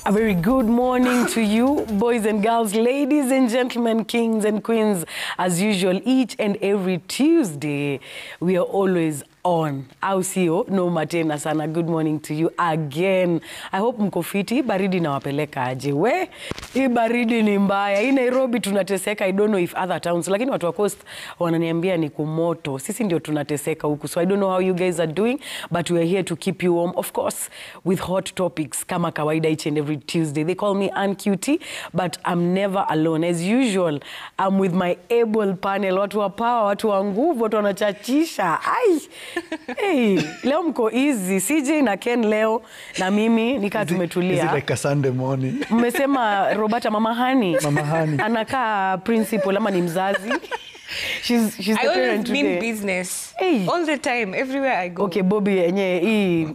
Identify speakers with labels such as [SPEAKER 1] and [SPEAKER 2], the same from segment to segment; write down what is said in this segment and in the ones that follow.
[SPEAKER 1] A very good morning to you, boys and girls, ladies and gentlemen, kings and queens. As usual, each and every Tuesday, we are always on. Au sio? No matena sana. Good morning to you again. I hope mko fiti. Baridi na wapeleka aje. We, hii baridi ni mbaya. Hii Nairobi tunateseka. I don't know if other towns. Lakini watu wa coast wananiambia ni kumoto. Sisi ndio tunateseka huku. So I don't know how you guys are doing. But we are here to keep you warm. Of course, with hot topics. Kama kawaida each and every Tuesday. They call me Ann Cutie. But I'm never alone. As usual, I'm with my able panel. Watu wa power, watu wa nguvu, watu wanachachisha. Ai! Hey, leo mko easy. CJ na Ken leo na mimi nika tumetulia.
[SPEAKER 2] Is it like a Sunday morning?
[SPEAKER 1] Mmesema Roberta Mama Hani.
[SPEAKER 2] Mama Hani.
[SPEAKER 1] Anaka principal ama ni mzazi. She's the parent today.
[SPEAKER 3] I always mean business.
[SPEAKER 1] Hey.
[SPEAKER 3] All the time, everywhere I go.
[SPEAKER 1] Okay, Bobby,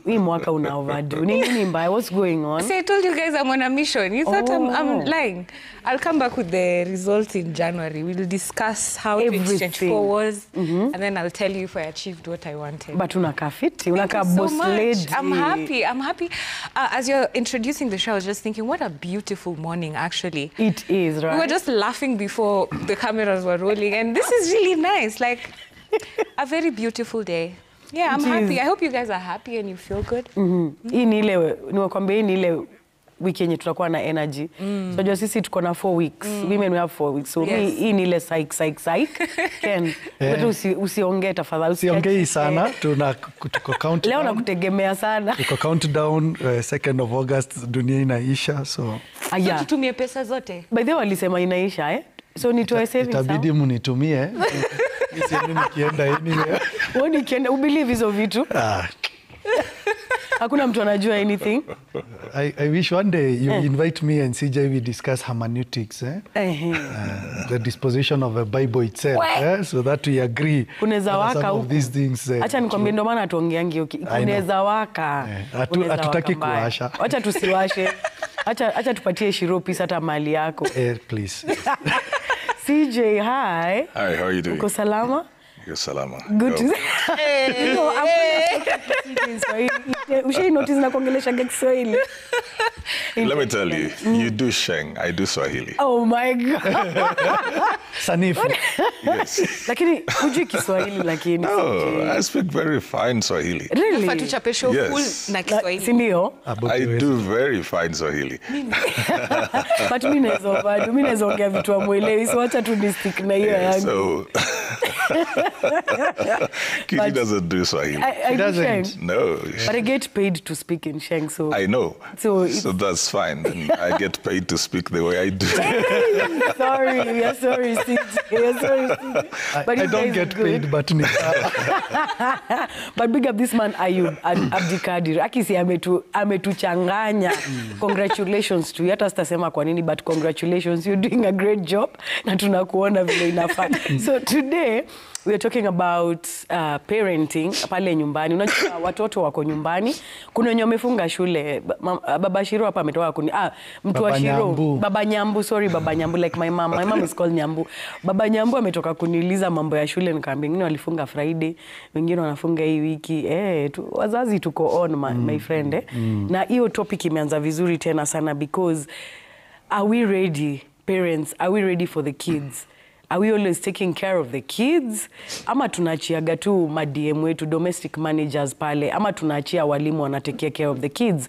[SPEAKER 1] hii mwaka una overdo. Nini mbaya? What's going on?
[SPEAKER 3] See, I told you guys I'm on a mission. You thought I'm lying. I'll come back with the results in January. We'll discuss how 2024 was, and then I'll tell you if I achieved what I wanted.
[SPEAKER 1] But unaka fiti, unaka boss lady.
[SPEAKER 3] I'm happy. As you're introducing the show, I was just thinking, what a beautiful morning, actually.
[SPEAKER 1] It is, right?
[SPEAKER 3] We were just laughing before the cameras were rolling, and this is really nice. Like, a very beautiful day. Yeah, I'm happy. I hope you guys are happy and you feel good.
[SPEAKER 1] Hii ni ile, niwakwambia hii ni ile wiki yenye tutakuwa na energy. So jua sisi tuko na 4 weeks. Women we have 4 weeks. So hii ni ile psych. Ken, usiongee tafadhali.
[SPEAKER 2] Usiongei sana. Tuko countdown.
[SPEAKER 1] Leo nakutegemea sana.
[SPEAKER 2] Tuko countdown 2nd of August dunia inaisha. So
[SPEAKER 3] tutumie pesa zote.
[SPEAKER 1] By the way walisema inaisha So nitoe savings.
[SPEAKER 2] Itabidi munitumie. Mimi nikienda anywhere.
[SPEAKER 1] Wewe nikienda ubelieve hizo vitu? Hakuna mtu anajua anything.
[SPEAKER 2] I wish one day you invite me and CJ we discuss hermeneutics, the disposition of a Bible itself, so that we agree.
[SPEAKER 1] Kunaweza waka
[SPEAKER 2] some of these things.
[SPEAKER 1] Acha nikwambie ndo maana tuongeangi kunaweza waka.
[SPEAKER 2] Hatutaki kuwasha.
[SPEAKER 1] Acha tusiwashe. Acha tupatie Shiropi hata mali yako.
[SPEAKER 2] Please.
[SPEAKER 1] CJ, hi.
[SPEAKER 4] Hi, how are you doing?
[SPEAKER 1] Uko salama?
[SPEAKER 4] You're salama.
[SPEAKER 1] Good to see. No, Ushai notice na kuongelesha Kiswahili.
[SPEAKER 4] Let me tell you, you do Sheng, I do Swahili.
[SPEAKER 1] Oh my God.
[SPEAKER 2] Sanifu.
[SPEAKER 4] Yes.
[SPEAKER 1] Lakini hujui Kiswahili lakini.
[SPEAKER 4] No, I speak very fine Swahili.
[SPEAKER 1] Really?
[SPEAKER 3] Tuchape show full na Kiswahili.
[SPEAKER 1] Si ndio?
[SPEAKER 4] I do very fine Swahili.
[SPEAKER 1] But mimi naweza ongea vitu amuelewi, so acha tu ni stick na hiyo yangu.
[SPEAKER 4] So Kitty doesn't do Swahili.
[SPEAKER 1] I doesn't.
[SPEAKER 4] No.
[SPEAKER 1] But I get paid to speak in Sheng, so
[SPEAKER 4] I know.
[SPEAKER 1] So
[SPEAKER 4] that's fine. And I get paid to speak the way I do.
[SPEAKER 1] Sorry, CJ. But
[SPEAKER 2] I don't get paid, but
[SPEAKER 1] But big up this man Ayub Abdikadir. Akisi ametuchanganya. Congratulations to you. Hata sitasema kwa nini, but congratulations. You're doing a great job. Na tunakuona vile inafaa. So today we are talking about parenting pale nyumbani. Unajua watoto wako nyumbani. Kuna wenye wamefunga shule. Baba Shiro hapa ametoka mtu wa Shiro. Baba Nyambu like my mom. My mom is called Nyambu. Baba Nyambu ametoka kuniuliza mambo ya shule, nikamwambia wengine walifunga Friday, wengine wanafunga hii wiki. Wazazi tuko on my friend. Na hiyo topic imeanza vizuri tena sana because are we ready parents? Are we ready for the kids? Are we always taking care of the kids? Ama tunachiaga tu ma-DM wetu, domestic managers pale? Ama tunaachia walimu wana take care of the kids?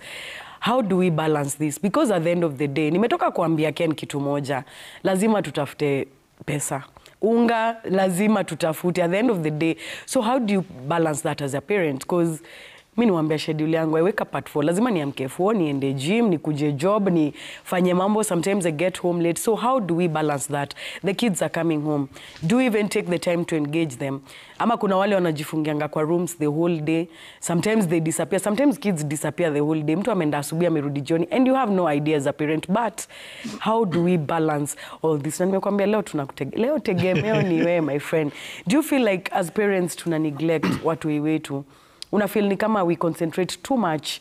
[SPEAKER 1] How do we balance this? Because at the end of the day, nimetoka kuambia Ken kitu moja, lazima tutafute pesa. Unga, lazima tutafute at the end of the day. So how do you balance that as a parent? Because mimi niwaambia schedule yangu, I wake up at 4. Lazima niamke 4, niende gym, nikuje job, nifanye mambo. Sometimes I get home late. So how do we balance that? The kids are coming home. Do we even take the time to engage them? Ama kuna wale wanajifungianga kwa rooms the whole day. Sometimes they disappear. Sometimes kids disappear the whole day. Mtu ameenda asubuhi amerudi jioni. And you have no idea as a parent. But how do we balance all this? Na nimekwambia leo tegemeo ni wewe, my friend. Do you feel like as parents tuna neglect watu wetu? Una feel ni kama we concentrate too much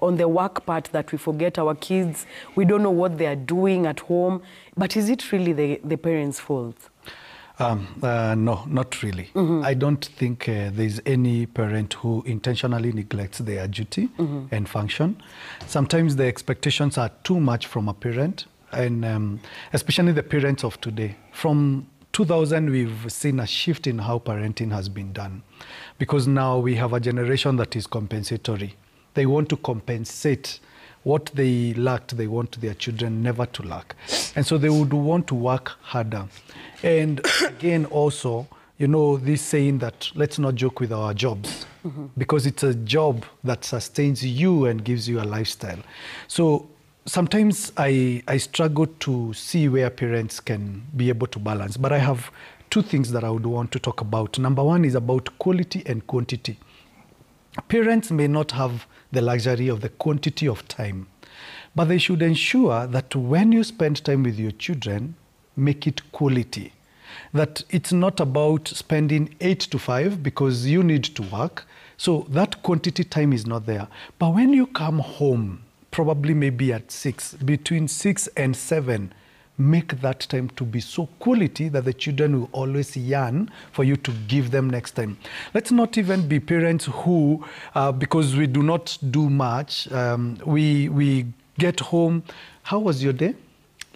[SPEAKER 1] on the work part that we forget our kids. We don't know what they are doing at home. But is it really the parents' fault?
[SPEAKER 2] No, not really. I don't think there's any parent who intentionally neglects their duty and function. Sometimes the expectations are too much from a parent, and especially the parents of today. From 2000, we've seen a shift in how parenting has been done, because now we have a generation that is compensatory. They want to compensate what they lacked. They want their children never to lack. And so they would want to work harder. And again, also, you know, this saying that let's not joke with our jobs, because it's a job that sustains you and gives you a lifestyle. So sometimes I struggle to see where parents can be able to balance. But I have two things that I would want to talk about. Number one is about quality and quantity. Parents may not have the luxury of the quantity of time, but they should ensure that when you spend time with your children, make it quality. That it's not about spending 8 to 5 because you need to work. So that quantity time is not there. But when you come home, probably maybe at 6, between 6 and 7, make that time to be so quality that the children will always yearn for you to give them next time. Let's not even be parents who, because we do not do much, we get home, how was your day?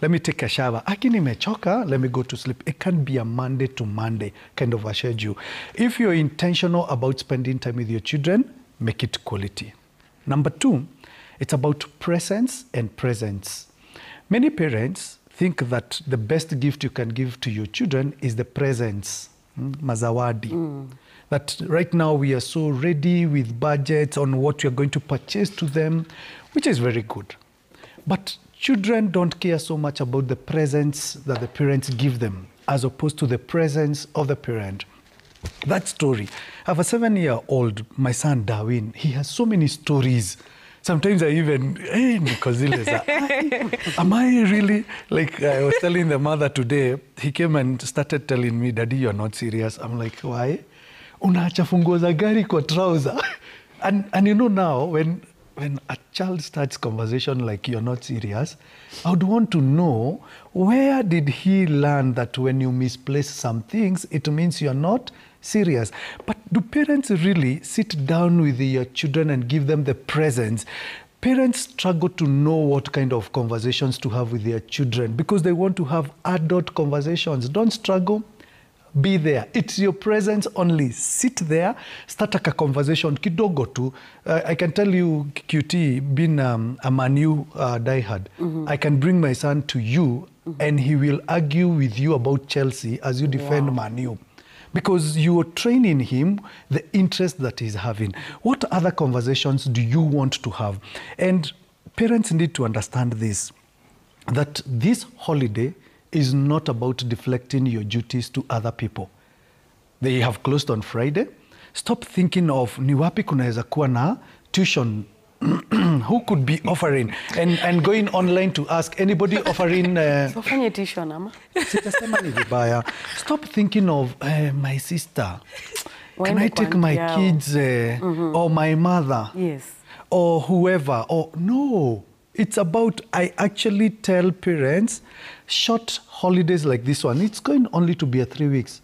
[SPEAKER 2] Let me take a shower. Akini mechoka, let me go to sleep. It can be a Monday to Monday kind of a schedule. If you're intentional about spending time with your children, make it quality. Number 2, it's about presence and presence. Many parents think that the best gift you can give to your children is the presence, mazawadi. That right now we are so ready with budgets on what you're going to purchase to them, which is very good. But children don't care so much about the presence that the parents give them as opposed to the presence of the parent. That story. I have a 7-year-old, my son Darwin. He has so many stories. Sometimes I even, hey, am I really, like I was telling the mother today, he came and started telling me, Daddy, you're not serious. I'm like, why? Unaacha funguo za gari kwa trouser. And you know now, when a child starts conversation like you're not serious, I would want to know, where did he learn that when you misplace some things, it means you're not serious? But do parents really sit down with your children and give them the presence? Parents struggle to know what kind of conversations to have with their children because they want to have adult conversations. Don't struggle. Be there. It's your presence only. Sit there, start a conversation. Kidogo tu. I can tell you, QT, being a Man U diehard, I can bring my son to you and he will argue with you about Chelsea as you defend Man U. Because you are training him the interest that he's having. What other conversations do you want to have? And parents need to understand this, that this holiday is not about deflecting your duties to other people. They have closed on Friday. Stop thinking of ni wapi kunaweza kuwa na tuition. Who could be offering and going online to ask anybody offering
[SPEAKER 1] tuition ama?
[SPEAKER 2] Sitasema ni vibaya. Stop thinking of my sister. Can I take my kids or my mother?
[SPEAKER 1] Yes.
[SPEAKER 2] Or whoever. Or no. It's about, I actually tell parents, short holidays like this one, it's going only to be 3 weeks.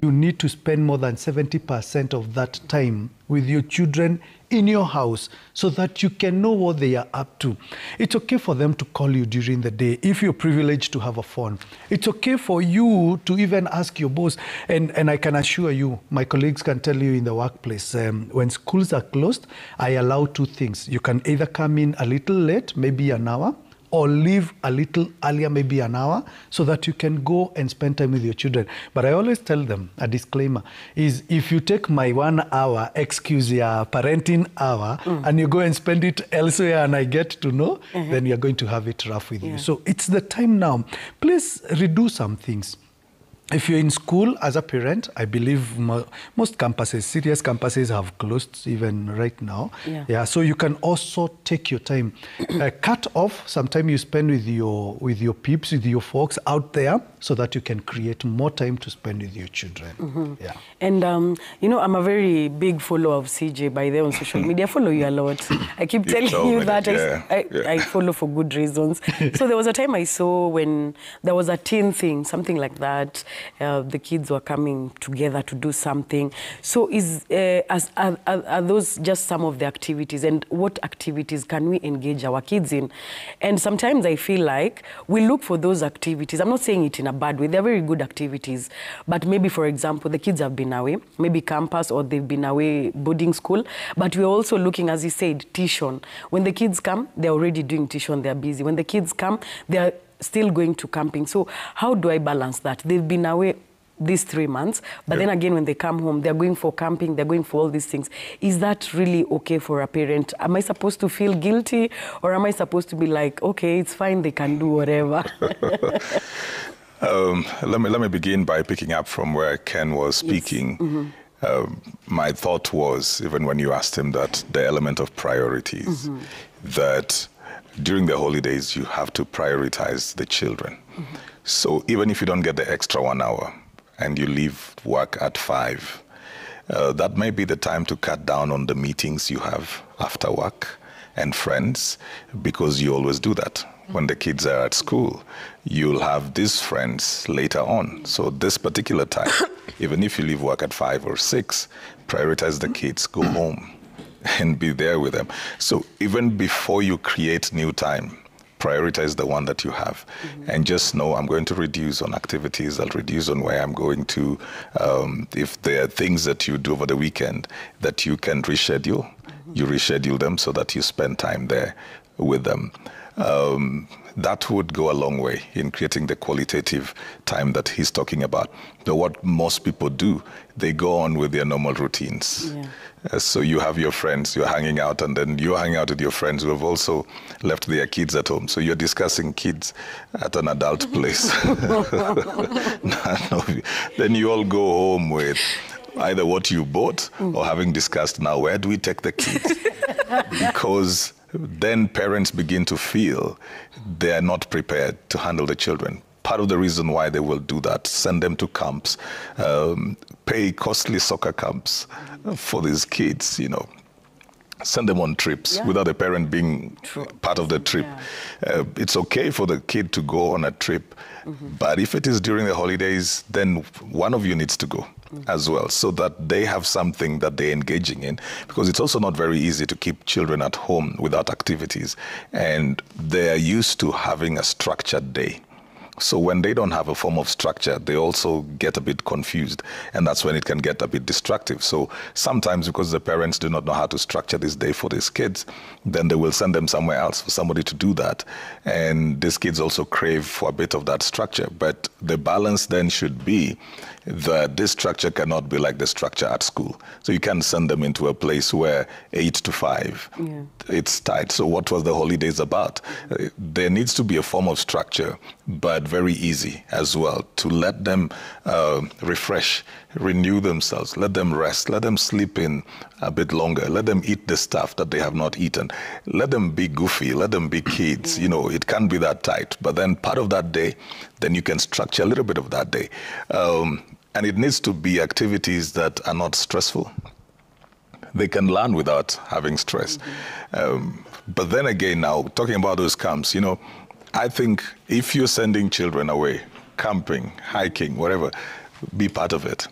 [SPEAKER 2] You need to spend more than 70% of that time with your children in your house so that you can know what they are up to. It's okay for them to call you during the day if you're privileged to have a phone. It's okay for you to even ask your boss. And I can assure you, my colleagues can tell you in the workplace, when schools are closed, I allow 2 things. You can either come in a little late, maybe an hour, or leave a little earlier, maybe an hour, so that you can go and spend time with your children. But I always tell them, a disclaimer, is if you take my 1 hour, excuse your parenting hour, and you go and spend it elsewhere and I get to know, then you're going to have it rough with you. So it's the time now. Please redo some things. If you're in school as a parent, I believe most campuses, serious campuses have closed even right now. So you can also take your time. Cut off some time you spend with your peeps, with your folks out there so that you can create more time to spend with your children.
[SPEAKER 1] And, you know, I'm a very big follower of CJ by there on social media. I follow you a lot. I keep telling you that. I follow for good reasons. So there was a time I saw when there was a teen thing, something like that. the kids were coming together to do something. So are those just some of the activities, and what activities can we engage our kids in? And sometimes I feel like we look for those activities. I'm not saying it in a bad way. They're very good activities. But maybe, for example, the kids have been away, maybe campus, or they've been away boarding school. But we're also looking, as you said, tuition. When the kids come, they're already doing tuition, they're busy. When the kids come, they're still going to camping. So how do I balance that? They've been away these 3 months, but then again, when they come home, they're going for camping, they're going for all these things. Is that really okay for a parent? Am I supposed to feel guilty, or am I supposed to be like, okay, it's fine, they can do whatever?
[SPEAKER 4] Let me begin by picking up from where Ken was speaking. Yes. My thought was, even when you asked him, that the element of priorities, that during the holidays, you have to prioritize the children. So even if you don't get the extra 1 hour and you leave work at 5, that may be the time to cut down on the meetings you have after work and friends, because you always do that. When the kids are at school, you'll have these friends later on. So this particular time, even if you leave work at 5 or 6, prioritize the kids, go home and be there with them. So even before you create new time, prioritize the one that you have. And just know, I'm going to reduce on activities, I'll reduce on where I'm going to. If there are things that you do over the weekend that you can reschedule, you reschedule them so that you spend time there with them. That would go a long way in creating the qualitative time that he's talking about. But what most people do, they go on with their normal routines. So you have your friends, you're hanging out, and then you're hanging out with your friends who have also left their kids at home. So you're discussing kids at an adult place. Then you all go home with either what you bought or having discussed, now where do we take the kids? Because then parents begin to feel they are not prepared to handle the children. Part of the reason why they will do that, send them to camps, pay costly soccer camps for these kids, you know, send them on trips without the parent being part of the trip. It's okay for the kid to go on a trip, but if it is during the holidays, then one of you needs to go as well, so that they have something that they're engaging in, because it's also not very easy to keep children at home without activities, and they are used to having a structured day. So when they don't have a form of structure, they also get a bit confused, and that's when it can get a bit destructive. So sometimes, because the parents do not know how to structure this day for these kids, then they will send them somewhere else for somebody to do that. And these kids also crave for a bit of that structure. But the balance then should be that this structure cannot be like the structure at school. So you can't send them into a place where 8 to 5, it's tight. So what was the holidays about? There needs to be a form of structure, but very easy as well, to let them refresh, renew themselves, let them rest, let them sleep in a bit longer, let them eat the stuff that they have not eaten, let them be goofy, let them be kids. You know, it can't be that tight, but then part of that day, then you can structure a little bit of that day. And it needs to be activities that are not stressful. They can learn without having stress. But then again, now, talking about those camps, you know, I think if you're sending children away, camping, hiking, whatever, be part of it,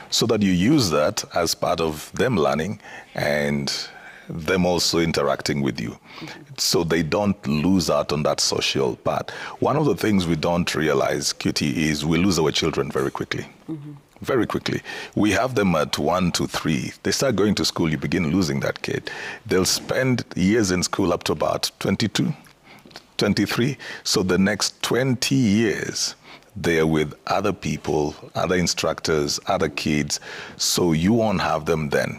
[SPEAKER 4] so that you use that as part of them learning and them also interacting with you, so they don't lose out on that social part. One of the things we don't realize, Cutie, is we lose our children very quickly. Very quickly. We have them at 1 to 3. They start going to school, you begin losing that kid. They'll spend years in school up to about 22, 23. So the next 20 years, they're with other people, other instructors, other kids. So you won't have them then.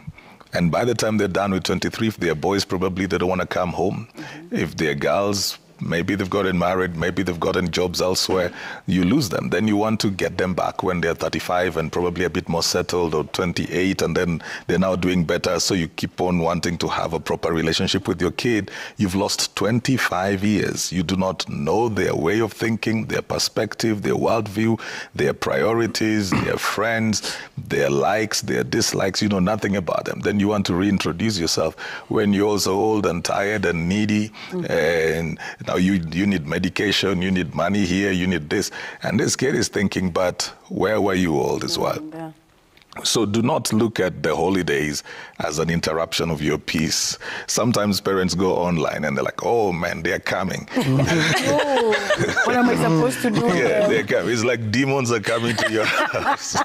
[SPEAKER 4] And by the time they're done with 23, if they're boys, probably they don't want to come home. If they're girls, maybe they've gotten married, maybe they've gotten jobs elsewhere, you lose them. Then you want to get them back when they're 35 and probably a bit more settled, or 28, and then they're now doing better. So you keep on wanting to have a proper relationship with your kid. You've lost 25 years. You do not know their way of thinking, their perspective, their worldview, their priorities, their friends, their likes, their dislikes. You know nothing about them. Then you want to reintroduce yourself when you're also old and tired and needy, and Now you need medication, you need money here, you need this. And this kid is thinking, but where were you all this while?
[SPEAKER 1] Yeah.
[SPEAKER 4] So do not look at the holidays as an interruption of your peace. Sometimes parents go online and they're like, oh man, they're coming.
[SPEAKER 1] Oh, what am I supposed to do?
[SPEAKER 4] Yeah, they're coming. It's like demons are coming to your house.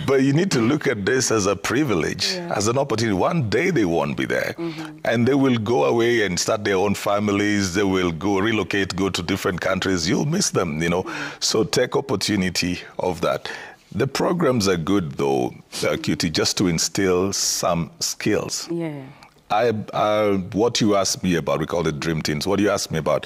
[SPEAKER 4] But you need to look at this as a privilege, as an opportunity. One day they won't be there. And they will go away and start their own families. They will go relocate, go to different countries. You'll miss them, you know. So take opportunity of that. The programs are good, though, Cutie, just to instill some skills.
[SPEAKER 1] Yeah.
[SPEAKER 4] What you asked me about, we call it Dream Teams. What you asked me about,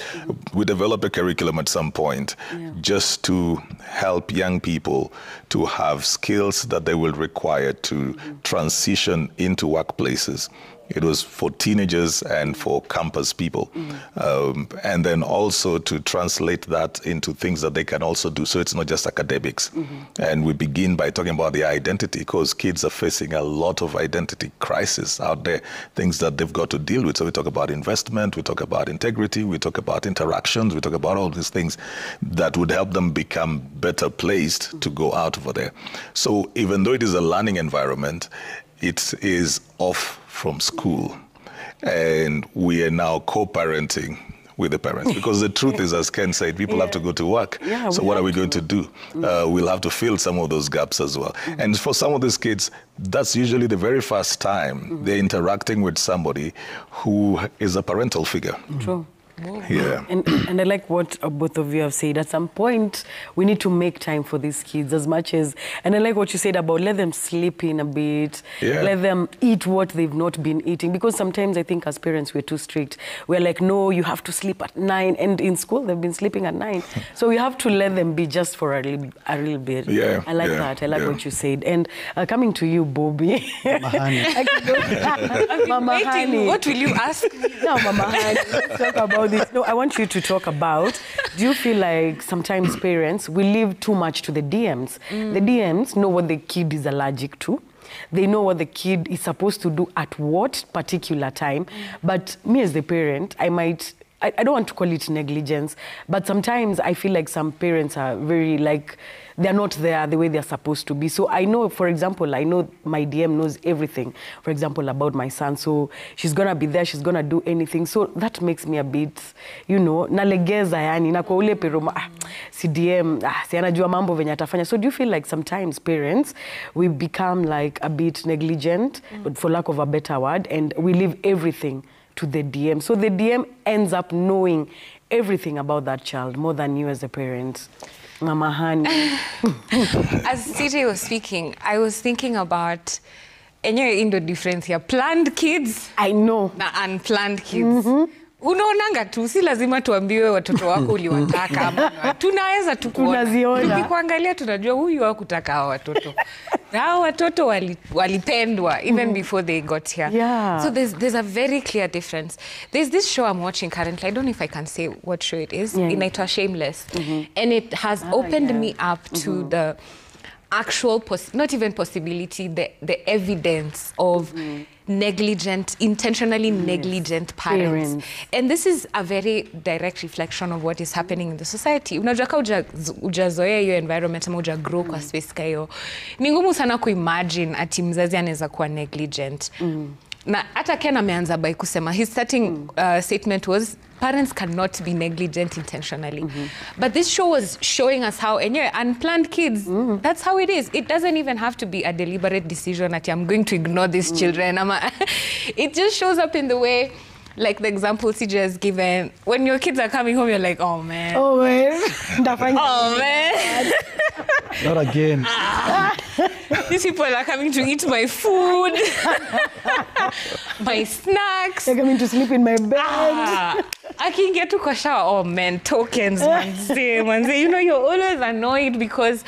[SPEAKER 4] we develop a curriculum at some point just to help young people to have skills that they will require to transition into workplaces. It was for teenagers and for campus people. And then also to translate that into things that they can also do. So it's not just academics. And we begin by talking about the identity, because kids are facing a lot of identity crisis out there, things that they've got to deal with. So we talk about investment, we talk about integrity, we talk about interactions, we talk about all these things that would help them become better placed to go out over there. So even though it is a learning environment, it is off from school, and we are now co-parenting with the parents, because the truth is, as Ken said, people have to go to work. So what are we going to do? We'll have to fill some of those gaps as well. And for some of these kids, that's usually the very first time they're interacting with somebody who is a parental figure.
[SPEAKER 1] True.
[SPEAKER 4] Yeah.
[SPEAKER 1] And I like what both of you have said. At some point, we need to make time for these kids as much as... And I like what you said about let them sleep in a bit, let them eat what they've not been eating. Because sometimes I think as parents, we're too strict. We're like, no, you have to sleep at 9. And in school, they've been sleeping at 9. So we have to let them be just for a little bit.
[SPEAKER 4] Yeah.
[SPEAKER 1] I like that. I like what you said. And coming to you, Bobby.
[SPEAKER 2] Mama Honey.
[SPEAKER 1] Mama Honey.
[SPEAKER 3] What will you ask me?
[SPEAKER 1] No, Mama Honey, let's talk about this. No, I want you to talk about, do you feel like sometimes parents, we leave too much to the DMs? The DMs know what the kid is allergic to. They know what the kid is supposed to do at what particular time. But me as the parent, I don't want to call it negligence, but sometimes I feel like some parents are very like, they're not there the way they're supposed to be. So I know, for example, I know my DM knows everything, for example, about my son. So she's going to be there, she's going to do anything. So that makes me a bit, you know, nalegeza yani, na kwa ule pero, si DM, si anajua mambo venye atafanya. So do you feel like sometimes parents, we become like a bit negligent, for lack of a better word, and we leave everything to the DM. So the DM ends up knowing everything about that child more than you as a parent. Mama Honey.
[SPEAKER 3] As CJ was speaking, I was thinking about in the difference here. Planned kids.
[SPEAKER 1] I know.
[SPEAKER 3] Na unplanned kids. Unaonanga tu, si lazima tuambiwe watoto wako uliwataka. Tunaweza tu
[SPEAKER 1] tunaziona.
[SPEAKER 3] Tukikuangalia tunajua huyu hakutaka hao watoto. Na hao watoto walipendwa even before they got here.
[SPEAKER 1] Yeah.
[SPEAKER 3] So there's a very clear difference. There's this show I'm watching currently. I don't know if I can say what show it is. Inaitwa Shameless. And it has opened me up to the actual, not even possibility, the evidence of intentionally negligent parents. And this is a very direct reflection of what is happening in the society. Unajua ka ujazoea hiyo environment ama uja grow kwa space kayo. Ni ngumu sana kuimagine ati mzazi anaweza kuwa negligent. Na hata Ken ameanza by kusema, his starting statement was, parents cannot be negligent intentionally. But this show was showing us how, and unplanned kids, that's how it is. It doesn't even have to be a deliberate decision that I'm going to ignore these children. It just shows up in the way, like the example CJ has given. When your kids are coming home, you're like, oh man.
[SPEAKER 1] Oh man.
[SPEAKER 3] Oh man.
[SPEAKER 2] Not again.
[SPEAKER 3] These people are coming to eat my food, my snacks.
[SPEAKER 1] They're coming to sleep in my bed.
[SPEAKER 3] I can get to kwa shower. Oh man, tokens, manze. You know, you're always annoyed because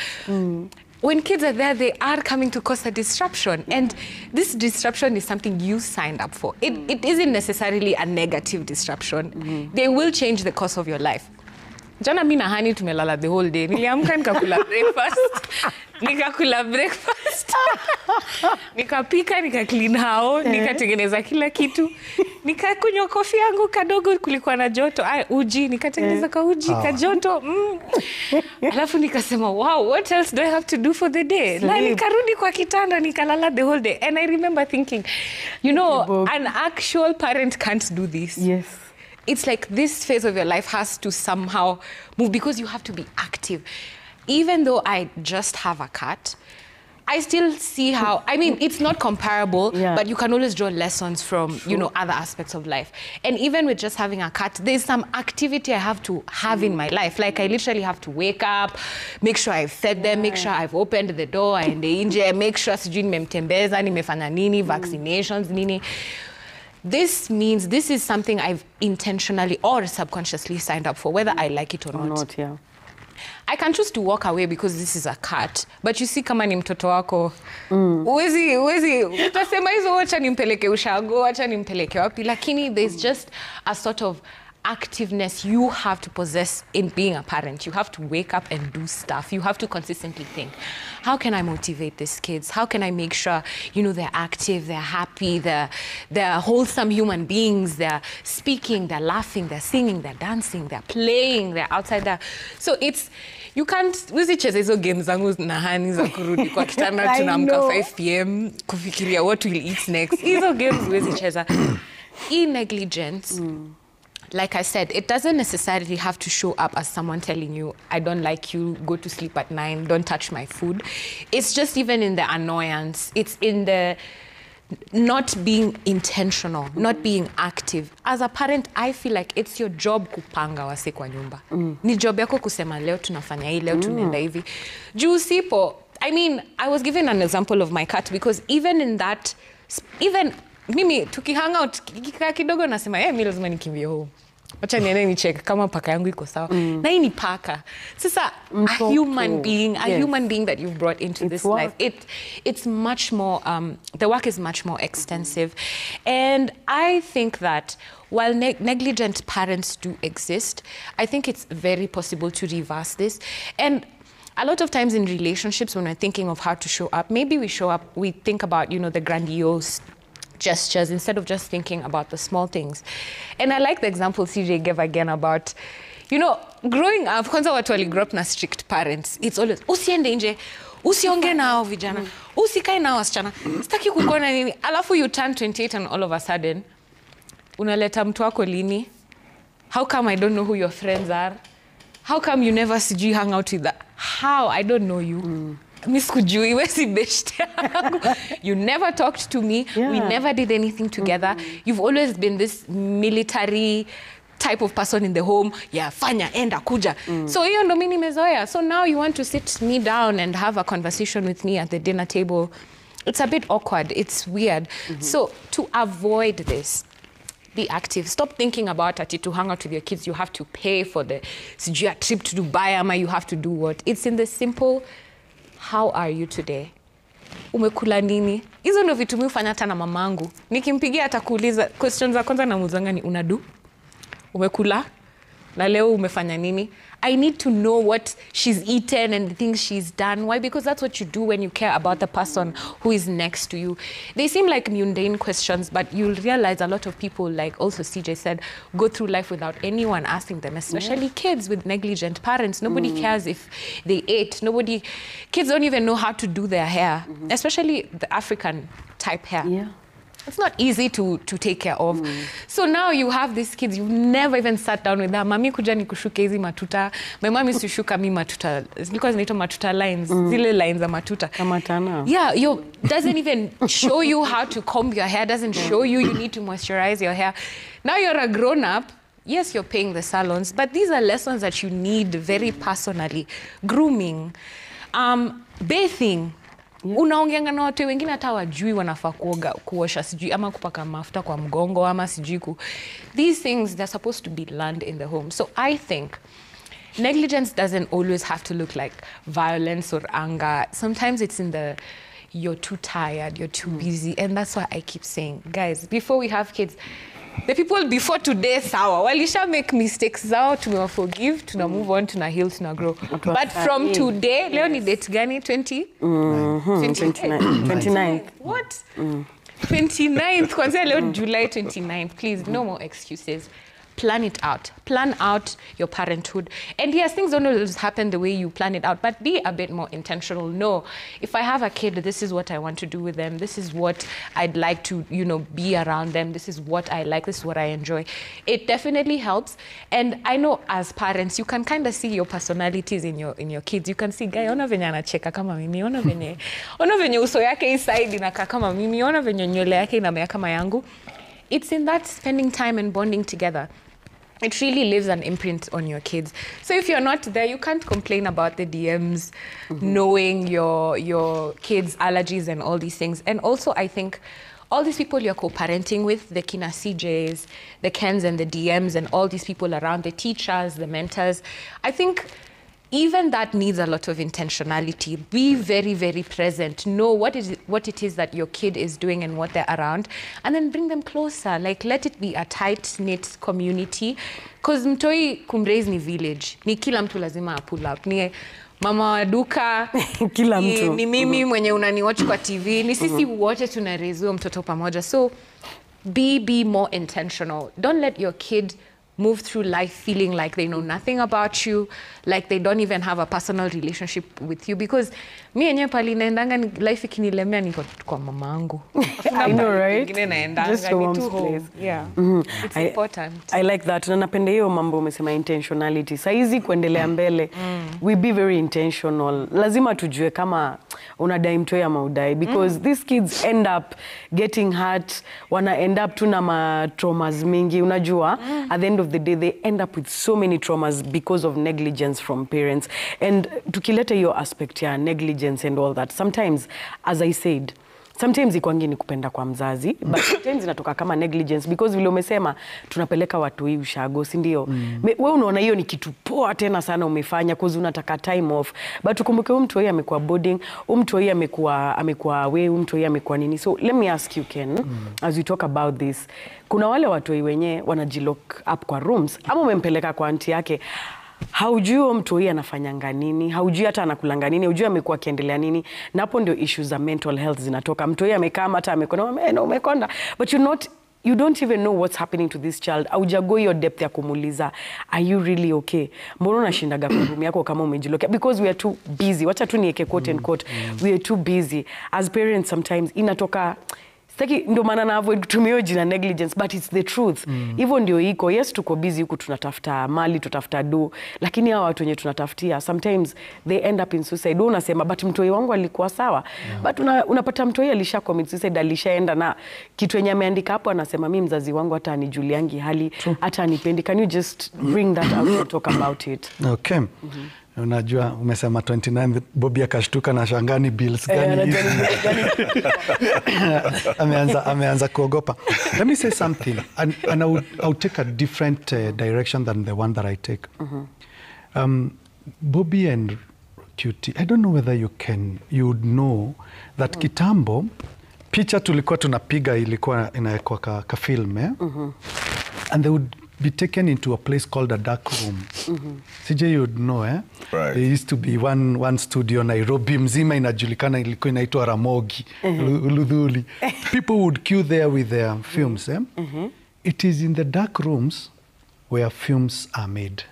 [SPEAKER 3] when kids are there, they are coming to cause a disruption. And this disruption is something you signed up for. It isn't necessarily a negative disruption. They will change the course of your life. Jana mimi na Hani tumelala the whole day. Niliamka nikakula breakfast. Nikapika, nika clean house, nikatengeneza kila kitu. nikakunywa kofi yangu kadogo, kulikuwa na joto, uji nikatengeneza ka uji ka joto. Alafu nikasema wow, what else do I have to do for the day? Na nikarudi kwa kitanda nikalala the whole day. And I remember thinking, you know, an actual parent can't do this.
[SPEAKER 1] Yes.
[SPEAKER 3] It's like this phase of your life has to somehow move because you have to be active. Even though I just have a cat, I still see how, I mean, it's not comparable, but you can always draw lessons from, you know, other aspects of life. And even with just having a cat, there's some activity I have to have in my life. Like I literally have to wake up, make sure I've fed them, make sure I've opened the door and the inje, make sure sijui nimemtembeza, nimefanya nini, vaccinations, nini. This means this is something I've intentionally or subconsciously signed up for, whether I like it or not.
[SPEAKER 1] Yeah.
[SPEAKER 3] I can choose to walk away because this is a cat. But you see, kama ni mtoto wako, uwezi, utasema hizo wacha nimpeleke ushago, wacha nimpeleke wapi. Lakini there's just a sort of activeness you have to possess in being a parent. You have to wake up and do stuff. You have to consistently think, how can I motivate these kids? How can I make sure, you know, they're active, they're happy, they're wholesome human beings, they're speaking, they're laughing, they're singing, they're dancing, they're playing, they're outside there. So it's, you can't, usicheze hizo games zangu na hani za kurudi kwa kitanda tunaamka 5 p.m. kufikiria what we'll eat next. Hizo games usicheza. Negligence. Like I said, it doesn't necessarily have to show up as someone telling you, I don't like you, go to sleep at 9, don't touch my food. It's just even in the annoyance. It's in the not being intentional, not being active. As a parent, I feel like it's your job kupanga wase kwa nyumba. Ni job yako kusema leo tunafanya hii, leo tunaenda hivi. Juu sipo, I mean, I was given an example of my cat because even in that, even mimi tukihang out kidogo nasema mimi lazima nikimbie home. Wacha niende ni check kama paka yangu iko sawa. Na hii ni paka. Sasa a human being that you've brought into this life. It's much more the work is much more extensive. And I think that while negligent parents do exist, I think it's very possible to reverse this. And a lot of times in relationships when we're thinking of how to show up, maybe we think about, you know, the grandiose gestures instead of just thinking about the small things. And I like the example CJ gave again about, you know, growing up, kwanza watu wali grow up na strict parents. It's always, usiende nje, usionge nao vijana, usikae nao wasichana, sitaki kukuona nini. Alafu you turn 28 and all of a sudden, unaleta mtu wako lini? How come I don't know who your friends are? How come you never sijui hang out with that? How? I don't know you. You never talked to me. We never did anything together. You've always been this military type of person in the home. Fanya, enda, kuja. So hiyo ndo mimi nimezoea. So now you want to sit me down and have a conversation with me at the dinner table. It's a bit awkward. It's weird. So to avoid this, be active. Stop thinking about it to hang out with your kids. You have to pay for the trip to Dubai, ama you have to do what. It's in the simple, how are you today? Umekula nini? Hizo ndo vitu mimi hufanya hata na mamangu. Nikimpigia atakuuliza questions za kwanza namuulizanga ni unadu? Umekula? Na leo umefanya nini? I need to know what she's eaten and the things she's done. Why? Because that's what you do when you care about the person who is next to you. They seem like mundane questions, but you'll realize a lot of people, like also CJ said, go through life without anyone asking them, especially kids with negligent parents. Nobody cares if they ate. Kids don't even know how to do their hair, especially the African type hair. It's not easy to take care of. So now you have these kids, you've never even sat down with them. Mami kuja nikushuke hizi matuta. My mom used to shuka mi matuta. Because naito matuta lines. Zile lines za matuta.
[SPEAKER 1] Kamatana.
[SPEAKER 3] Yeah, doesn't even show you how to comb your hair. Doesn't show you need to moisturize your hair. Now you're a grown up. Yes, you're paying the salons. But these are lessons that you need very personally. Grooming. Bathing. Unaongeanga na watu wengine hata wajui wanafaa kuosha sijui ama kupaka mafuta kwa mgongo ama sijui these things they're supposed to be learned in the home. So I think negligence doesn't always have to look like violence or anger. Sometimes it's in the you're too tired, you're too busy, and that's why I keep saying, guys, before we have kids, the people before today sawa walisha make mistakes zao, tumewa forgive, tuna move on, tuna heal, tuna grow. But from today, leo ni date gani? 29. What? 29th, kwanzia leo July 29th, please, no more excuses. Plan it out. Plan out your parenthood. And yes, things don't always happen the way you plan it out, but be a bit more intentional. No, if I have a kid, this is what I want to do with them. This is what I'd like to, be around them. This is what I like. This is what I enjoy. It definitely helps. And I know as parents, you can kind of see your personalities in your kids. You can see, guy, ona venye anacheka kama mimi, ona venye uso yake isaidi inakaa kama mimi, ona venye nywele yake inamea kama yangu. It's in that spending time and bonding together. It really leaves an imprint on your kids. So if you're not there, you can't complain about the DMs, knowing your kids' allergies and all these things. And also, I think all these people you're co-parenting with, the Kina CJs, the Kens and the DMs and all these people around, the teachers, the mentors, I think even that needs a lot of intentionality. Be very, very present. Know what it is that your kid is doing and what they're around, and then bring them closer. Like, let it be a tight-knit community. Because mtoi kumraise ni village. Ni kila mtu lazima pull up. Ni mama wa duka,
[SPEAKER 1] kila mtu.
[SPEAKER 3] Ni mimi mwenye unaniwatch kwa TV. Ni sisi wote tunaraise huyo mtoto pamoja. So be more intentional. Don't let your kid move through life feeling like they know nothing about you, like they don't even have a personal relationship with you. Because me enyewe pali naendanga life ikinilemea niko kwa mamangu.
[SPEAKER 1] I know, right?
[SPEAKER 3] Just
[SPEAKER 1] your mom's place.
[SPEAKER 3] Yeah. It's important.
[SPEAKER 1] I like that. Na napenda hiyo mambo umesema intentionality. Saizi kuendelea mbele, we be very intentional. Lazima tujue kama unadai mtoi ama udai. Because these kids end up getting hurt, wana end up tu na traumas mingi. Unajua, at the end of the day, they end up with so many traumas because of negligence from parents. And tukileta hiyo aspect ya negligence and all that, sometimes, as I said, sometimes ikwangi ni kupenda kwa mzazi, but sometimes inatoka kama negligence because vile umesema tunapeleka watu hii ushago, si ndio? Wewe unaona hiyo ni kitu poa tena sana umefanya cause unataka time off. But ukumbuke mtu yeye amekuwa boarding, mtu yeye amekuwa away, mtu yeye amekuwa nini. So let me ask you, Ken, as we talk about this, kuna wale watu wenye wanajilock up kwa rooms ama umempeleka kwa aunti yake, haujui mtu huyu anafanyanga nini, haujui hata anakulanga nini, haujui amekuwa akiendelea nini, na hapo ndio issues za mental health zinatoka. Mtu huyu amekaa hata amekonda, umekonda, but you don't even know what's happening to this child. Haujago your depth ya kumuuliza, are you really okay? Mbona unashindaga kwa room yako kama umejiloka? Because we are too busy. Wacha tu niweke quote and quote. We are too busy. As parents sometimes inatoka sitaki ndio maana na avoid kutumia jina negligence, but it's the truth. Hivyo ndio iko. Yes, tuko busy huku tunatafuta mali, tutafuta do, lakini hao watu wenye tunatafutia sometimes they end up in suicide. Wewe unasema but mtoi wangu alikuwa sawa. But unapata mtoi alisha commit suicide, alishaenda na kitu yenye ameandika hapo, anasema mimi mzazi wangu hata anijuliangi hali, hata anipendi. Can you just bring that out and talk about it?
[SPEAKER 2] Okay. Unajua umesema 29, Bobby akashtuka na shangani bills gani. Ameanza kuogopa. Let me say something, and I'll take a different direction than the one that I take. Bobby and Cutie, I don't know whether you would know that kitambo picha tulikuwa tunapiga ilikuwa inawekwa ka film, and they would be taken into a place called a dark room. CJ, you would know, Right. There used to be one studio Nairobi mzima inajulikana, ilikuwa inaitwa Ramogi, Luthuli. People would queue there with their films. It is in the dark rooms where films are made.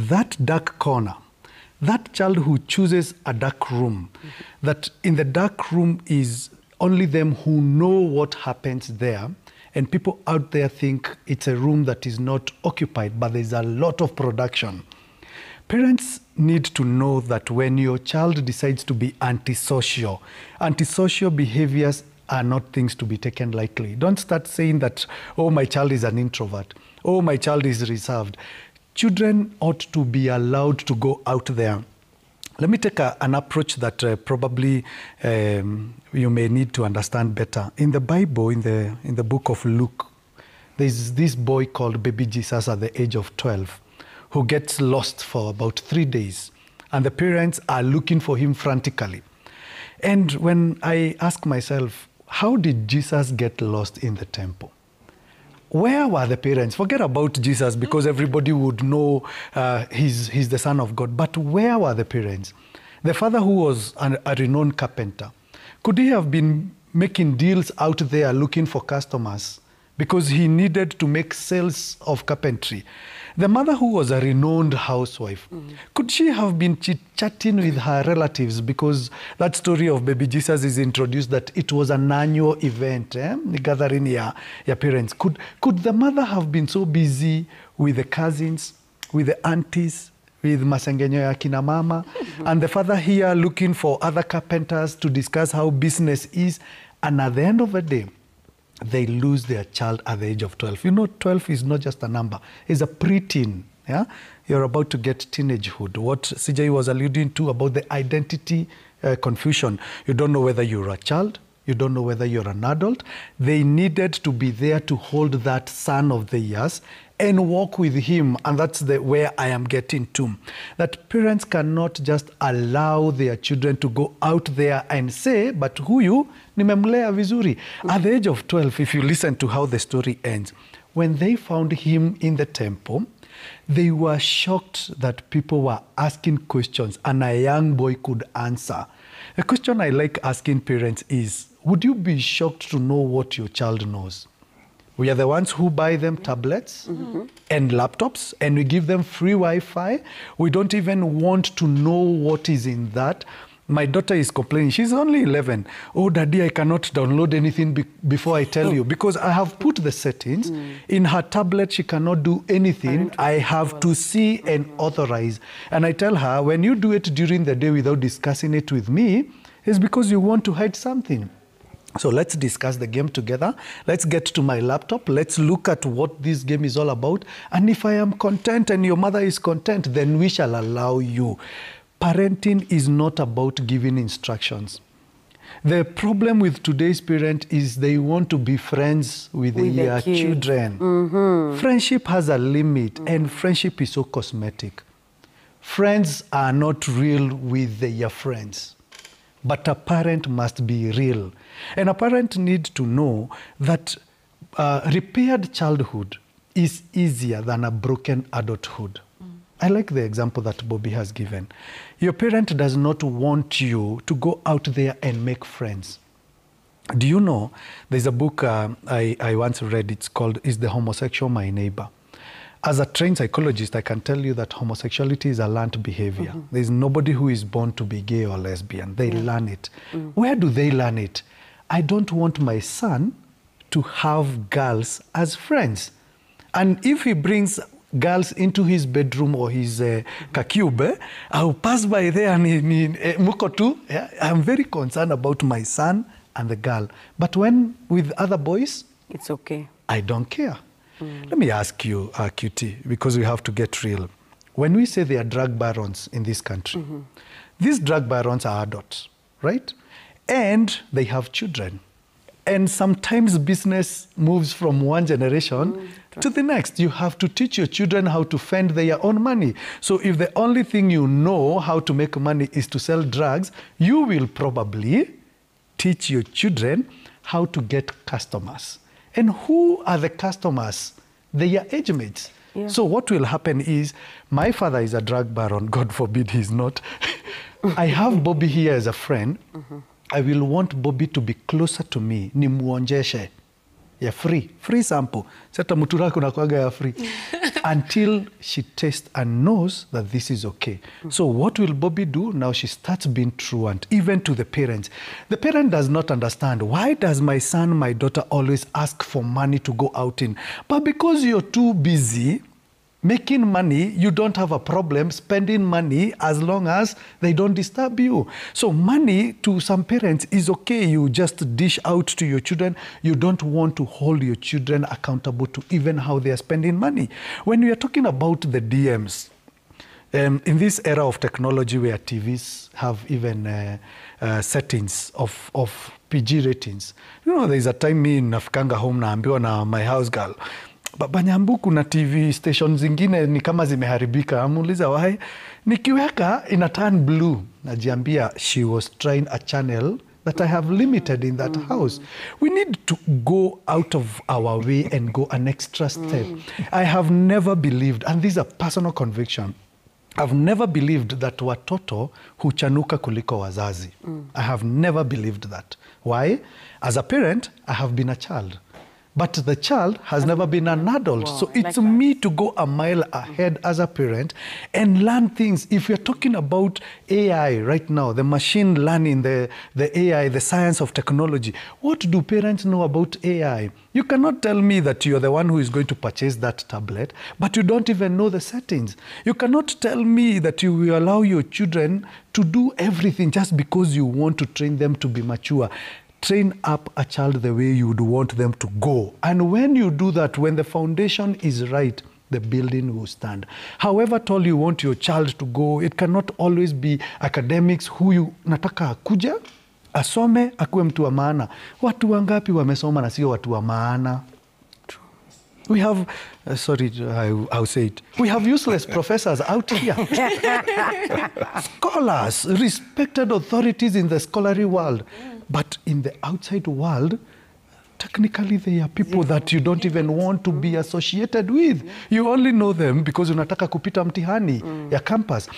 [SPEAKER 2] That dark corner, that child who chooses a dark room, that in the dark room is only them who know what happens there. And people out there think it's a room that is not occupied, but there's a lot of production. Parents need to know that when your child decides to be antisocial behaviors are not things to be taken lightly. Don't start saying that, oh, my child is an introvert. Oh, my child is reserved. Children ought to be allowed to go out there. Let me take an approach that probably you may need to understand better. In the Bible, in the book of Luke, there's this boy called baby Jesus at the age of 12 who gets lost for about 3 days. And the parents are looking for him frantically. And when I ask myself, how did Jesus get lost in the temple? Where were the parents? Forget about Jesus because everybody would know he's the Son of God. But where were the parents? The father, who was a renowned carpenter, could he have been making deals out there looking for customers because he needed to make sales of carpentry. The mother, who was a renowned housewife, could she have been chit-chatting with her relatives? Because that story of baby Jesus is introduced that it was an annual event, the gathering your parents. Could the mother have been so busy with the cousins, with the aunties, with masengenyo ya kina mama, and the father here looking for other carpenters to discuss how business is, and at the end of the day, they lose their child at the age of 12. You know, 12 is not just a number. It's a preteen. Yeah? You're about to get teenagehood. What CJ was alluding to about the identity confusion. You don't know whether you're a child. You don't know whether you're an adult. They needed to be there to hold that son of the years and walk with him. And that's where I am getting to. That parents cannot just allow their children to go out there and say, but huyu nimemlea vizuri. At the age of 12, if you listen to how the story ends, when they found him in the temple, they were shocked that people were asking questions and a young boy could answer. A question I like asking parents is, would you be shocked to know what your child knows? We are the ones who buy them tablets and laptops, and we give them free Wi-Fi. We don't even want to know what is in that. My daughter is complaining. She's only 11. Oh, Daddy, I cannot download anything before I tell you, because I have put the settings. In her tablet, she cannot do anything. I have to see and authorize. And I tell her, when you do it during the day without discussing it with me, it's because you want to hide something. So let's discuss the game together. Let's get to my laptop. Let's look at what this game is all about. And if I am content and your mother is content, then we shall allow you. Parenting is not about giving instructions. The problem with today's parent is they want to be friends with their children. Friendship has a limit, and friendship is so cosmetic. Friends are not real with their friends. But a parent must be real. And a parent needs to know that repaired childhood is easier than a broken adulthood. I like the example that Bobby has given. Your parent does not want you to go out there and make friends. Do you know, there's a book I once read, it's called Is the Homosexual My Neighbor? As a trained psychologist, I can tell you that homosexuality is a learned behavior. There's nobody who is born to be gay or lesbian. They learn it. Where do they learn it? I don't want my son to have girls as friends. And if he brings girls into his bedroom or his kakube, I'll pass by there and mukotu. I'm very concerned about my son and the girl. But when with other boys,
[SPEAKER 1] it's okay.
[SPEAKER 2] I don't care. Let me ask you, QT, because we have to get real. When we say there are drug barons in this country, these drug barons are adults, right? And they have children. And sometimes business moves from one generation to the next. You have to teach your children how to fend their own money. So if the only thing you know how to make money is to sell drugs, you will probably teach your children how to get customers. And who are the customers? Their age mates. Yeah. So what will happen is, my father is a drug baron, God forbid he's not. I have Bobby here as a friend. I will want Bobby to be closer to me. Nimuonjeshe. Yeah, free sample. Seta mutura kuna kwaga ya free. Until she tastes and knows that this is okay. So what will Bobby do? Now she starts being truant, even to the parents. The parent does not understand, why does my son, my daughter always ask for money to go out in? But because you're too busy making money, you don't have a problem spending money as long as they don't disturb you. So money to some parents is okay. You just dish out to your children. You don't want to hold your children accountable to even how they are spending money. When we are talking about the DMs, in this era of technology where TVs have even settings of PG ratings, you know, there's a time me nafikanga home naambiwa na my house girl, Baba Nyambu, kuna TV stations zingine ni kama zimeharibika. Amuuliza why? Nikiweka ina turn blue. Najiambia she was trying a channel that I have limited in that house. We need to go out of our way and go an extra step. I have never believed, and this is a personal conviction, I've never believed that watoto huchanuka kuliko wazazi. I have never believed that. Why? As a parent, I have been a child. But the child has never been an adult.
[SPEAKER 1] Wow,
[SPEAKER 2] So it's me to go a mile ahead as a parent and learn things. If you're talking about AI right now, the machine learning, the AI, the science of technology, what do parents know about AI? You cannot tell me that you're the one who is going to purchase that tablet, but you don't even know the settings. You cannot tell me that you will allow your children to do everything just because you want to train them to be mature. Train up a child the way you would want them to go. And when you do that, when the foundation is right, the building will stand. However tall you want your child to go, it cannot always be academics. Huyu nataka akuja, asome, akuwe mtu wa maana. Watu wangapi wamesoma na sio watu wa maana? We have, I'll say it. We have useless professors out here. Scholars, respected authorities in the scholarly world. But in the outside world, technically they are people that you don't even want to be associated with. You only know them because unataka kupita mtihani ya campus.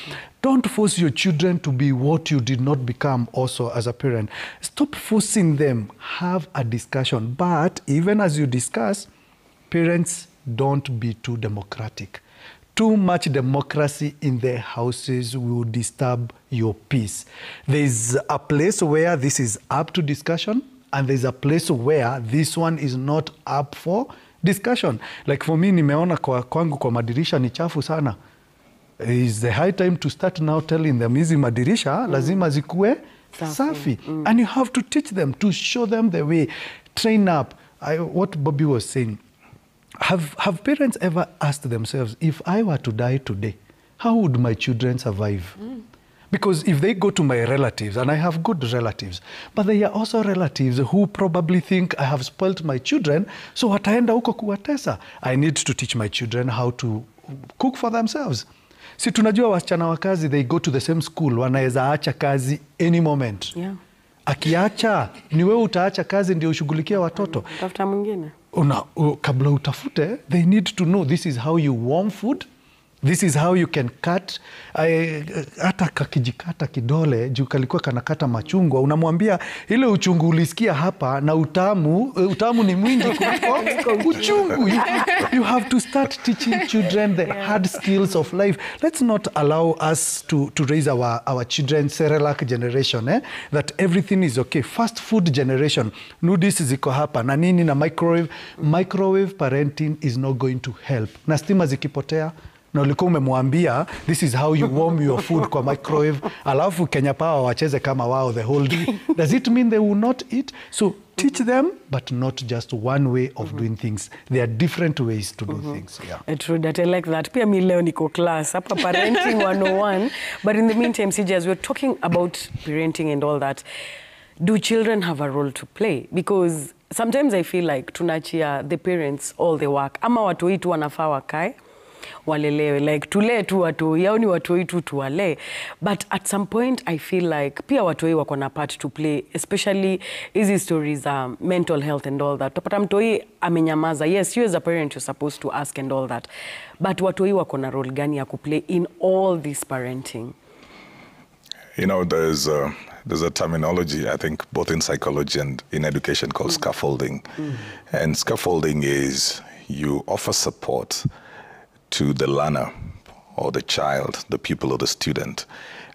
[SPEAKER 2] Don't force your children to be what you did not become also as a parent. Stop forcing them. Have a discussion. But even as you discuss, parents, don't be too democratic. Too much democracy in their houses will disturb your peace. There's a place where this is up to discussion, and there's a place where this one is not up for discussion. Like for me, nimeona kwangu kwa madirisha ni chafu sana. It's the high time to start now telling them, hizi madirisha lazima zikuwe safi. And you have to teach them, to show them the way. Train up. What Bobby was saying. Have parents ever asked themselves, if I were to die today, how would my children survive? Because if they go to my relatives, and I have good relatives, but they are also relatives who probably think I have spoilt my children, so wataenda huko kuwatesa. I need to teach my children how to cook for themselves. Si tunajua wasichana wa kazi, they go to the same school, wanaweza acha kazi any moment.
[SPEAKER 1] Yeah.
[SPEAKER 2] Akiacha, ni wewe utaacha kazi ndio ushughulikia watoto.
[SPEAKER 1] Tafuta mwingine.
[SPEAKER 2] Kabla utafute, they need to know this is how you warm food. This is how you can cut. Hata kakijikata kidole, juu kalikuwa kanakata machungwa, unamwambia ile uchungu ulisikia hapa na utamu ni mwingi kuliko uchungu. You have to start teaching children the hard skills of life. Let's not allow us to raise our children Cerelac generation, that everything is okay. Fast food generation, noodles ziko hapa na nini na microwave. Microwave parenting is not going to help. Na stima zikipotea, na ulikuwa umemwambia this is how you warm your food kwa microwave, alafu Kenya Power wacheze kama wao the whole day. Does it mean they will not eat? So teach them, but not just one way of doing things. There are different ways to do things. Yeah.
[SPEAKER 1] True that, I like that. Pia mi leo niko class hapa parenting 101. But in the meantime, CJ, as we're talking about parenting and all that, do children have a role to play? Because sometimes I feel like tunachia the parents all the work. Ama watoi tu wanafaa wakae walelewe, like tulee tu watoi, yao ni watoi tu tuwale. But at some point I feel like pia watoi wako na part to play, especially hizi stories mental health and all that. Tupata mtoi amenyamaza. Yes, you as a parent you're supposed to ask and all that. But watoi wako na role gani ya kuplay in all this parenting?
[SPEAKER 4] You know, there's a terminology, I think, both in psychology and in education called scaffolding. And scaffolding is you offer support to the learner or the child, the pupil or the student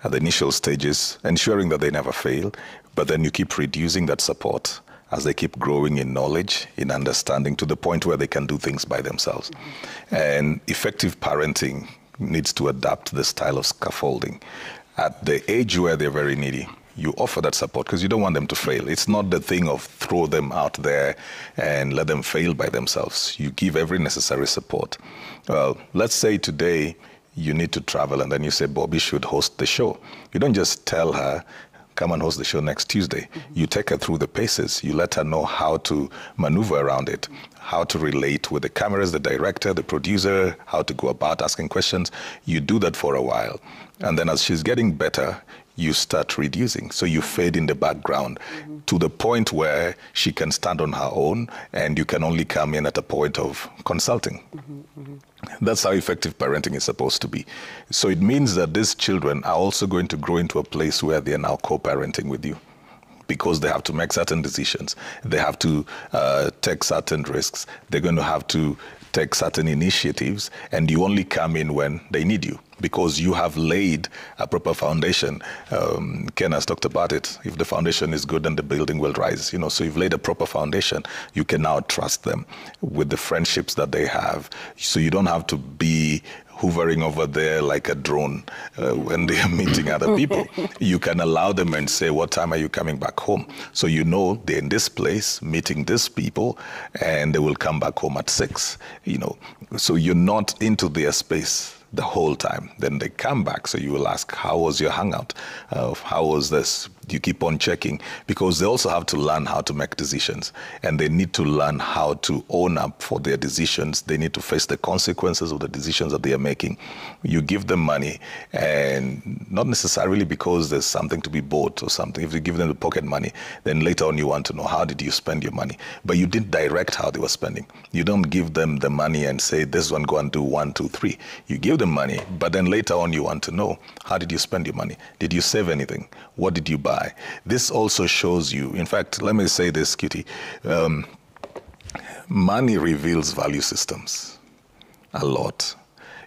[SPEAKER 4] at the initial stages, ensuring that they never fail, but then you keep reducing that support as they keep growing in knowledge, in understanding, to the point where they can do things by themselves. And effective parenting needs to adapt the style of scaffolding. At the age where they're very needy, you offer that support because you don't want them to fail. It's not the thing of throw them out there and let them fail by themselves. You give every necessary support. Well, let's say today you need to travel and then you say Bobby should host the show. You don't just tell her, come and host the show next Tuesday. You take her through the paces. You let her know how to maneuver around it, how to relate with the cameras, the director, the producer, how to go about asking questions. You do that for a while. And then as she's getting better, you start reducing. So you fade in the background to the point where she can stand on her own, and you can only come in at a point of consulting. That's how effective parenting is supposed to be. So it means that these children are also going to grow into a place where they are now co-parenting with you, because they have to make certain decisions. They have to take certain risks. They're going to have to take certain initiatives, and you only come in when they need you, because you have laid a proper foundation. Ken has talked about it. If the foundation is good, then the building will rise. You know, so you've laid a proper foundation. You can now trust them with the friendships that they have. So you don't have to be hovering over there like a drone when they are meeting other people. You can allow them and say, what time are you coming back home? So you know they're in this place, meeting these people, and they will come back home at 6, you know. So you're not into their space the whole time. Then they come back, so you will ask, how was your hangout? How was this? You keep on checking, because they also have to learn how to make decisions, and they need to learn how to own up for their decisions. They need to face the consequences of the decisions that they are making. You give them money, and not necessarily because there's something to be bought or something. If you give them the pocket money, then later on you want to know, how did you spend your money? But you didn't direct how they were spending. You don't give them the money and say, this one, go and do 1, 2, 3. You give them money, but then later on you want to know, how did you spend your money? Did you save anything? What did you buy? This also shows you, in fact, let me say this, Kitty, money reveals value systems a lot.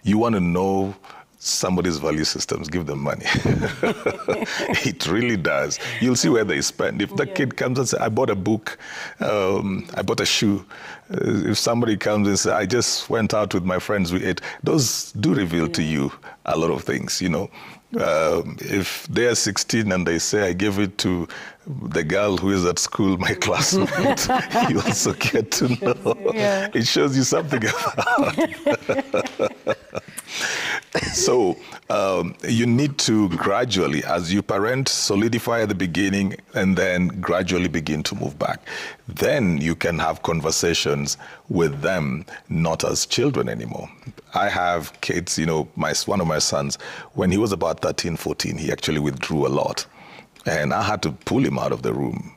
[SPEAKER 4] You want to know somebody's value systems, give them money. It really does. You'll see where they spend. If the kid comes and says, I bought a book, I bought a shoe. If somebody comes and says, I just went out with my friends, we ate, those do reveal to you a lot of things, you know. If they are 16 and they say, I gave it to the girl who is at school, my classmate, you also get to know. It shows you something about. So you need to gradually, as you parent, solidify at the beginning and then gradually begin to move back. Then you can have conversations with them, not as children anymore. I have kids, you know, one of my sons, when he was about 13, 14, he actually withdrew a lot. And I had to pull him out of the room.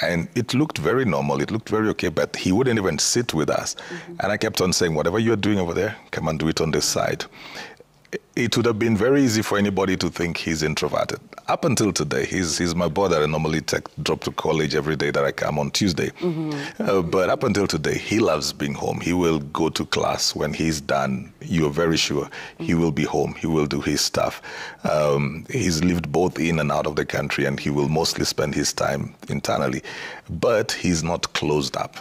[SPEAKER 4] And it looked very normal. It looked very okay, but he wouldn't even sit with us. And I kept on saying, whatever you're doing over there, come and do it on this side. It would have been very easy for anybody to think he's introverted. Up until today, he's my boy that I normally drop to college every day that I come on Tuesday. But up until today, he loves being home. He will go to class. When he's done, you're very sure he will be home. He will do his stuff. He's lived both in and out of the country, and he will mostly spend his time internally. But he's not closed up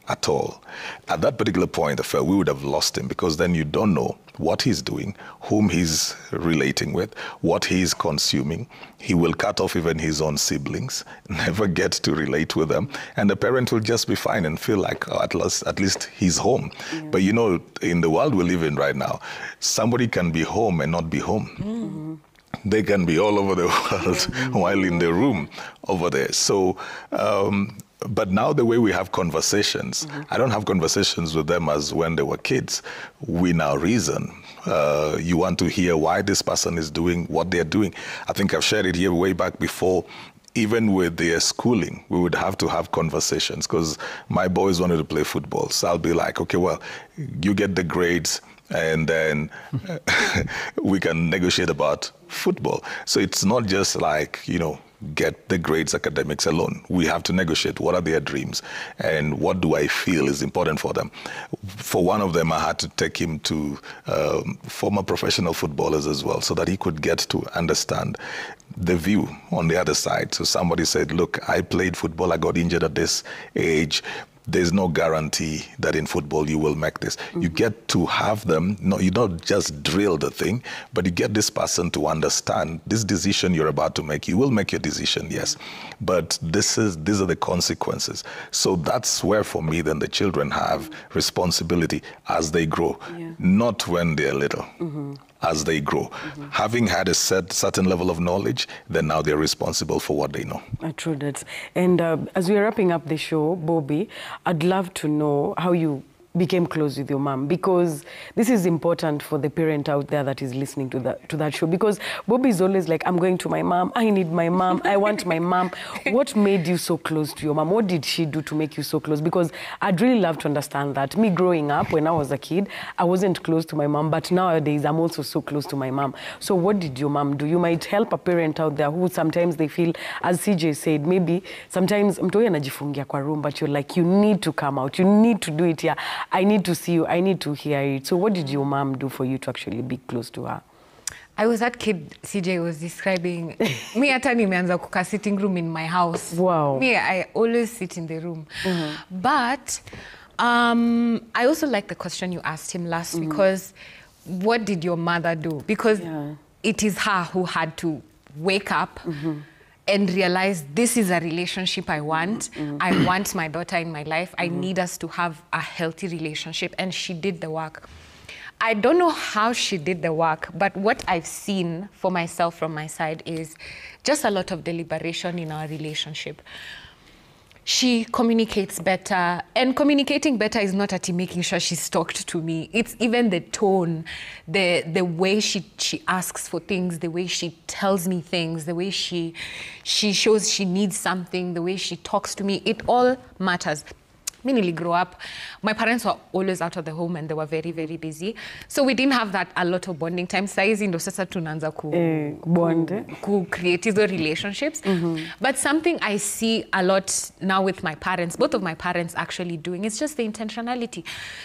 [SPEAKER 4] at all. At that particular point, I felt we would have lost him, because then you don't know what he's doing, whom he's relating with, what he's consuming. He will cut off even his own siblings, never get to relate with them, and the parent will just be fine and feel like, oh, at least he's home. But you know, in the world we live in right now, somebody can be home and not be home. They can be all over the world while in the room over there. So, but now the way we have conversations, I don't have conversations with them as when they were kids. We now reason. You want to hear why this person is doing what they're doing. I think I've shared it here way back before. Even with their schooling, we would have to have conversations, because my boys wanted to play football. So I'll be like, okay, well, you get the grades, and then we can negotiate about football. So it's not just like, you know, get the grades, academics alone. We have to negotiate what are their dreams and what do I feel is important for them. For one of them, I had to take him to former professional footballers as well, so that he could get to understand the view on the other side. So somebody said, look, I played football, I got injured at this age. There's no guarantee that in football you will make this. You get to have them, no, you don't just drill the thing, but you get this person to understand this decision you're about to make. You will make your decision, yes, but these are the consequences. So that's where, for me, then the children have responsibility as they grow, not when they're little. As they grow. Having had a certain level of knowledge, then now they're responsible for what they know.
[SPEAKER 1] True that. And as we're wrapping up the show, Bobby, I'd love to know how you became close with your mom? Because this is important for the parent out there that is listening to that show. Because Bobby is always like, I'm going to my mom, I need my mom, I want my mom. What made you so close to your mom? What did she do to make you so close? Because I'd really love to understand that. Me growing up, when I was a kid, I wasn't close to my mom, but nowadays I'm also so close to my mom. So what did your mom do? You might help a parent out there who sometimes they feel, as CJ said, maybe sometimes mtoi anajifungia kwa room, but you're like, you need to come out, you need to do it here. I need to see you, I need to hear it. So what did your mom do for you to actually be close to her?
[SPEAKER 3] I was that kid CJ was describing. Me hata nimeanza kukaa sitting room in my house.
[SPEAKER 1] Wow.
[SPEAKER 3] Me, I always sit in the room. But I also like the question you asked him last, because what did your mother do? Because it is her who had to wake up and realize this is a relationship I want. I want my daughter in my life. I need us to have a healthy relationship. And she did the work. I don't know how she did the work, but what I've seen for myself from my side is just a lot of deliberation in our relationship. She communicates better, and communicating better is not at making sure she's talked to me. It's even the tone, the way she asks for things, the way she tells me things, the way she shows she needs something, the way she talks to me. It all matters. Me nili grow up, my parents were always out of the home and they were very, very busy. So we didn't have that a lot of bonding time. Saizi ndo sasa tunaanza ku create those relationships. But something I see a lot now with my parents, both of my parents actually doing, it's just the intentionality.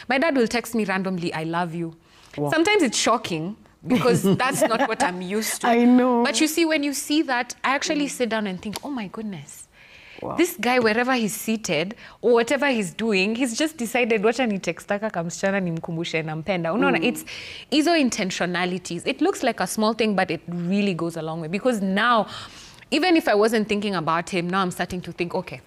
[SPEAKER 3] My dad will text me randomly, I love you. Wow. Sometimes it's shocking, because that's not what I'm used to.
[SPEAKER 1] I know.
[SPEAKER 3] But you see, when you see that, I actually sit down and think, oh my goodness.
[SPEAKER 1] Wow.
[SPEAKER 3] This guy, wherever he's seated or whatever he's doing, he's just decided, wacha ni textaka kamsichana nimkumbushe nampenda. Unaona, it's hizo intentionalities. It looks like a small thing, but it really goes a long way. Because now, even if I wasn't thinking about him, now I'm starting to think, okay,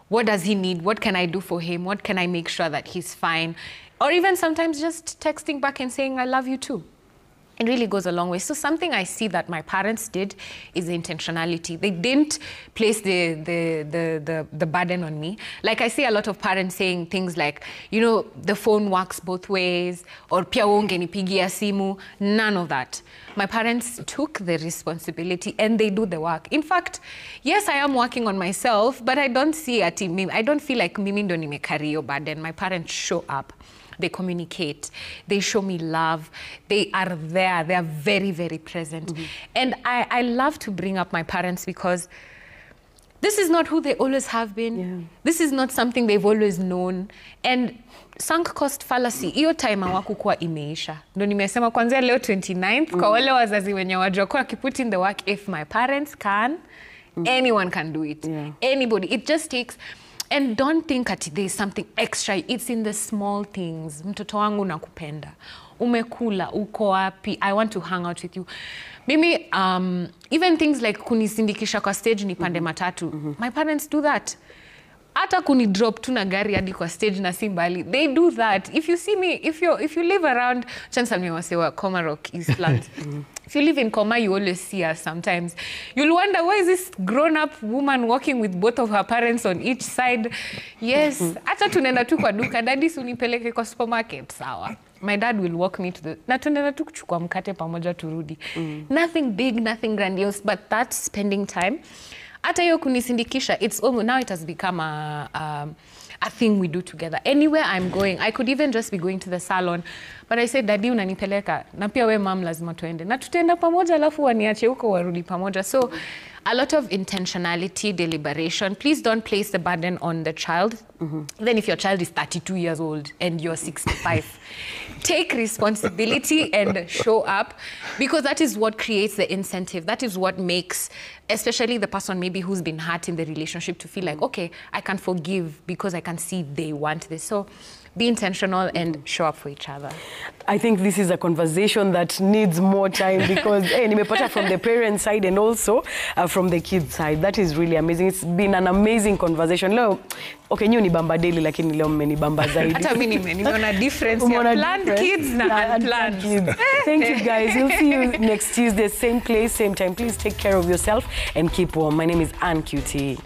[SPEAKER 3] what does he need? What can I do for him? What can I make sure that he's fine? Or even sometimes just texting back and saying, I love you too. It really goes a long way. So something I see that my parents did is the intentionality. They didn't place the burden on me. Like I see a lot of parents saying things like, you know, the phone works both ways, or pia ungenipigia simu. None of that. My parents took the responsibility and they do the work. In fact, yes, I am working on myself, but I don't see a team. I don't feel like mimi ndo nimekari yo burden. My parents show up. They communicate, they show me love, they are there, they are very, very present. And I love to bring up my parents because this is not who they always have been.
[SPEAKER 1] Yeah.
[SPEAKER 3] This is not something they've always known. And sunk cost fallacy, iyo time hawakukuwa imeisha. Ndo nimesema kwanzia leo 29th, kwa wale wazazi wenye wajua kwa put in the work, if my parents can, anyone can do it.
[SPEAKER 1] Yeah.
[SPEAKER 3] Anybody. It just takes... And don't think that there's something extra. It's in the small things. Mtoto wangu nakupenda. Umekula, uko wapi? I want to hang out with you. Mimi, even things like kunisindikisha kwa stage nipande matatu. My parents do that. Hata kunidrop tu na gari hadi kwa stage na si mbali. They do that. If you see me, if you live around, chances me wasewa Comarock, Eastland. If you live in Koma, you always see us sometimes. You'll wonder, why is this grown-up woman walking with both of her parents on each side? Yes. Hata tunenda tu kwa duka, daddy sunipeleke kwa supermarket, sawa. My dad will walk me to the... Na tunenda tu kuchukua mkate pamoja turudi. Nothing big, nothing grandiose, but that's spending time. Hata hiyo kunisindikisha, it's almost, now it has become a thing we do together. Anywhere I'm going, I could even just be going to the salon, but I said, daddy unanipeleka, na pia we mom lazima tuende. Na tutaenda pamoja alafu waniache huko warudi pamoja. So a lot of intentionality, deliberation. Please don't place the burden on the child. Even if your child is 32 years old and you're 65. Take responsibility and show up, because that is what creates the incentive. That is what makes, especially the person maybe who's been hurt in the relationship, to feel like, okay, I can forgive because I can see they want this. So be intentional and show up for each other.
[SPEAKER 1] I think this is a conversation that needs more time because nimepata from the parent side and also from the kids side. That is really amazing. It's been an amazing conversation. Leo, okay, nyo ni bamba daily, lakini leo mmeni bamba zaidi.
[SPEAKER 3] Hata mimi nimeona difference ya planned kids na unplanned kids.
[SPEAKER 1] Thank you guys. We'll see you next Tuesday, same place, same time. Please take care of yourself and keep warm. My name is Ann QT.